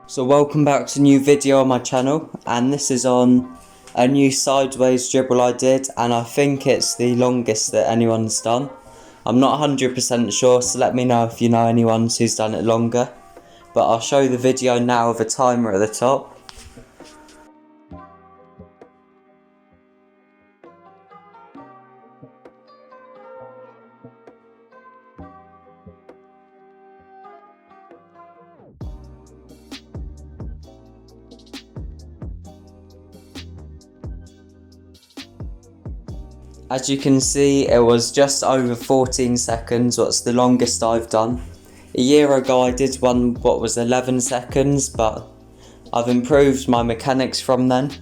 So welcome back to a new video on my channel, and this is on a new sideways dribble I did, and I think it's the longest that anyone's done. I'm not 100% sure, so let me know if you know anyone who's done it longer. But I'll show the video now with a timer at the top. As you can see, it was just over 14 seconds, what's the longest I've done. A year ago I did one what was 11 seconds, but I've improved my mechanics from then.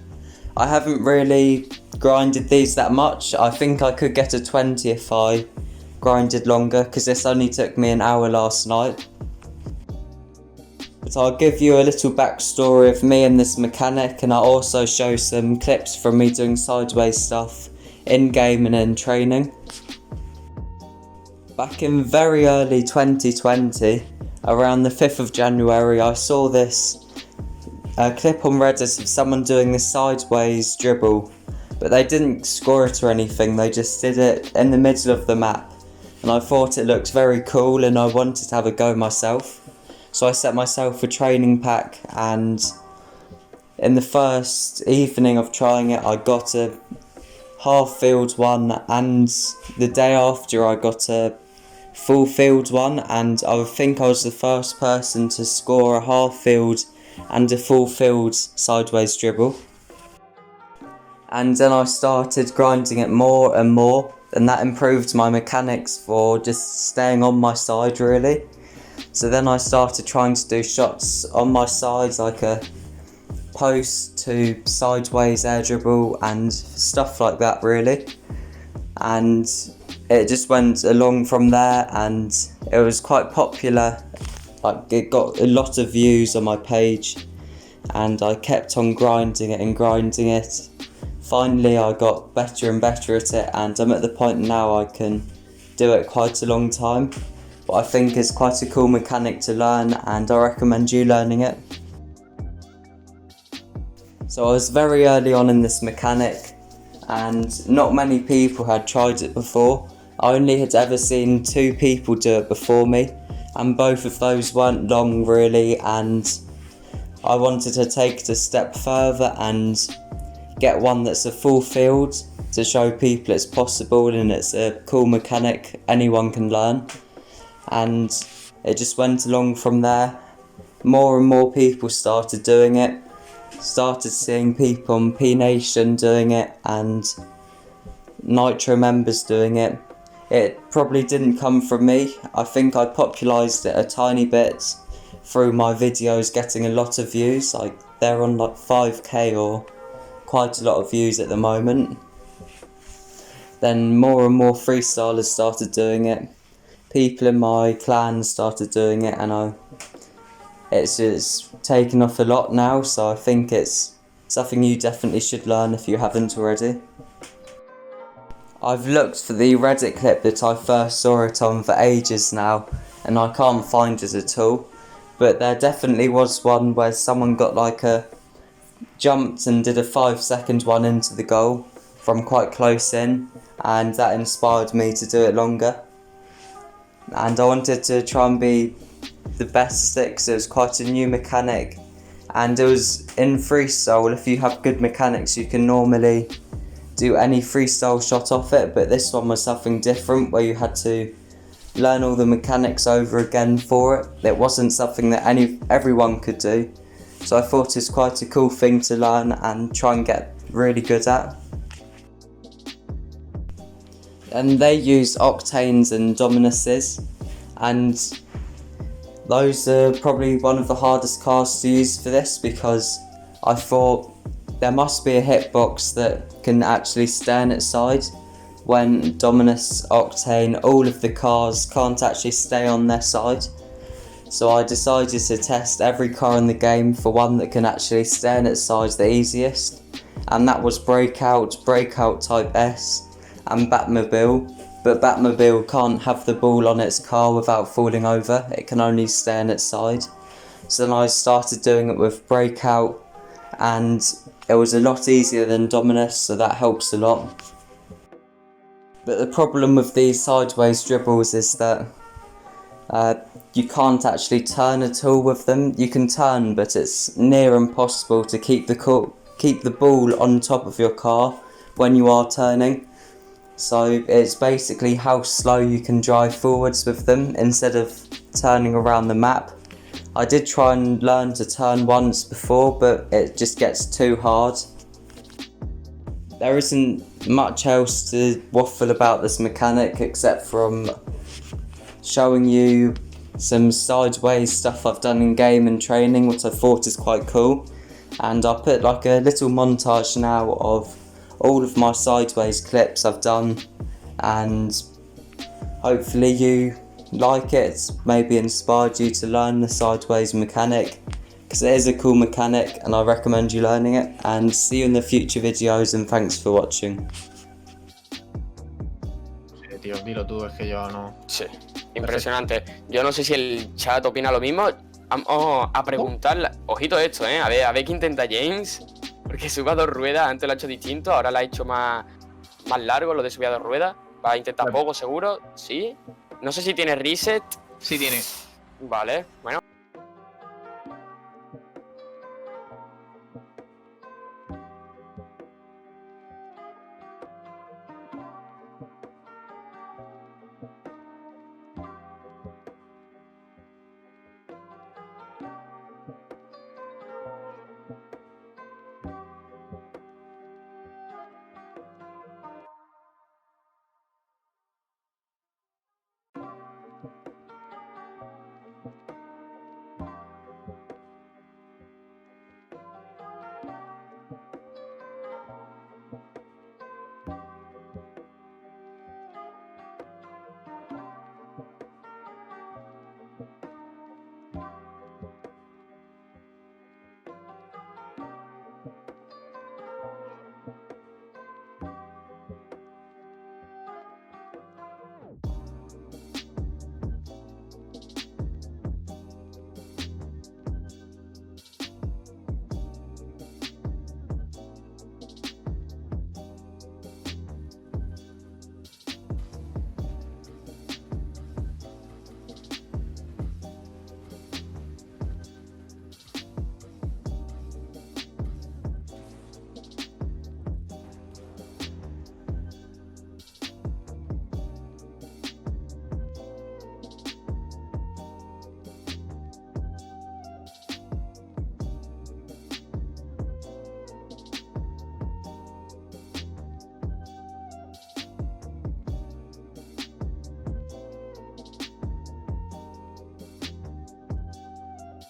I haven't really grinded these that much. I think I could get a 20 if I grinded longer, because this only took me an hour last night. But I'll give you a little backstory of me and this mechanic, and I'll also show some clips from me doing sideways stuff in game and in training. Back in very early 2020, around the 5th of January, I saw this clip on Reddit of someone doing this sideways dribble, but they didn't score it or anything, they just did it in the middle of the map, and I thought it looked very cool and I wanted to have a go myself. So I set myself a training pack, and in the first evening of trying it I got a half field one, and the day after I got a full field one, and I think I was the first person to score a half field and a full field sideways dribble. And then I started grinding it more and more, and that improved my mechanics for just staying on my side really. So then I started trying to do shots on my sides, like a post to sideways air dribble and stuff like that really, and it just went along from there, and it was quite popular. Like, it got a lot of views on my page, and I kept on grinding it and grinding it. Finally I got better and better at it, and I'm at the point now I can do it quite a long time. But I think it's quite a cool mechanic to learn, and I recommend you learning it. So I was very early on in this mechanic, and not many people had tried it before. I only had ever seen 2 people do it before me, and both of those weren't long really, and I wanted to take it a step further and get one that's a full field to show people it's possible and it's a cool mechanic anyone can learn. And it just went along from there. More and more people started doing it. Started seeing people on P Nation doing it and Nitro members doing it. It probably didn't come from me. I think I popularised it a tiny bit through my videos getting a lot of views. Like, they're on like 5k or quite a lot of views at the moment. Then more and more freestylers started doing it. People in my clan started doing it, and it's taken off a lot now, so I think it's something you definitely should learn if you haven't already. I've looked for the Reddit clip that I first saw it on for ages now, and I can't find it at all. But there definitely was one where someone got jumped and did a 5-second one into the goal from quite close in, and that inspired me to do it longer. And I wanted to try and be the best 6. It was quite a new mechanic, and it was in freestyle. If you have good mechanics you can normally do any freestyle shot off it, but this one was something different where you had to learn all the mechanics over again for it. It wasn't something that everyone could do, so I thought it was quite a cool thing to learn and try and get really good at. And they use octanes and dominuses, and those are probably one of the hardest cars to use for this, because I thought there must be a hitbox that can actually stay on its side, when Dominus, Octane, all of the cars can't actually stay on their side. So I decided to test every car in the game for one that can actually stay on its side the easiest, and that was Breakout, Breakout Type S, and Batmobile. But Batmobile can't have the ball on its car without falling over, it can only stay on its side. So then I started doing it with breakout, and it was a lot easier than Dominus, so that helps a lot. But the problem with these sideways dribbles is that you can't actually turn at all with them. You can turn, but it's near impossible to keep the ball on top of your car when you are turning. So it's basically how slow you can drive forwards with them instead of turning around the map. I did try and learn to turn once before, but it just gets too hard. There isn't much else to waffle about this mechanic except from showing you some sideways stuff I've done in game and training, which I thought is quite cool. And I'll put like a little montage now of all of my sideways clips I've done, and hopefully you like it, maybe inspired you to learn the sideways mechanic, because it is a cool mechanic and I recommend you learning it. And see you in the future videos, and thanks for watching. Sí, tío, dilo tú, es que yo no... Sí, impresionante. Yo no sé si el chat opina lo mismo. Vamos a preguntarle. Ojito esto, a ver qué intenta James. Porque suba 2 ruedas, antes lo ha hecho distinto, ahora lo ha hecho más largo, lo de subir a 2 ruedas. Va a intentar poco, seguro, sí. No sé si tiene reset. Sí tiene. Vale, bueno.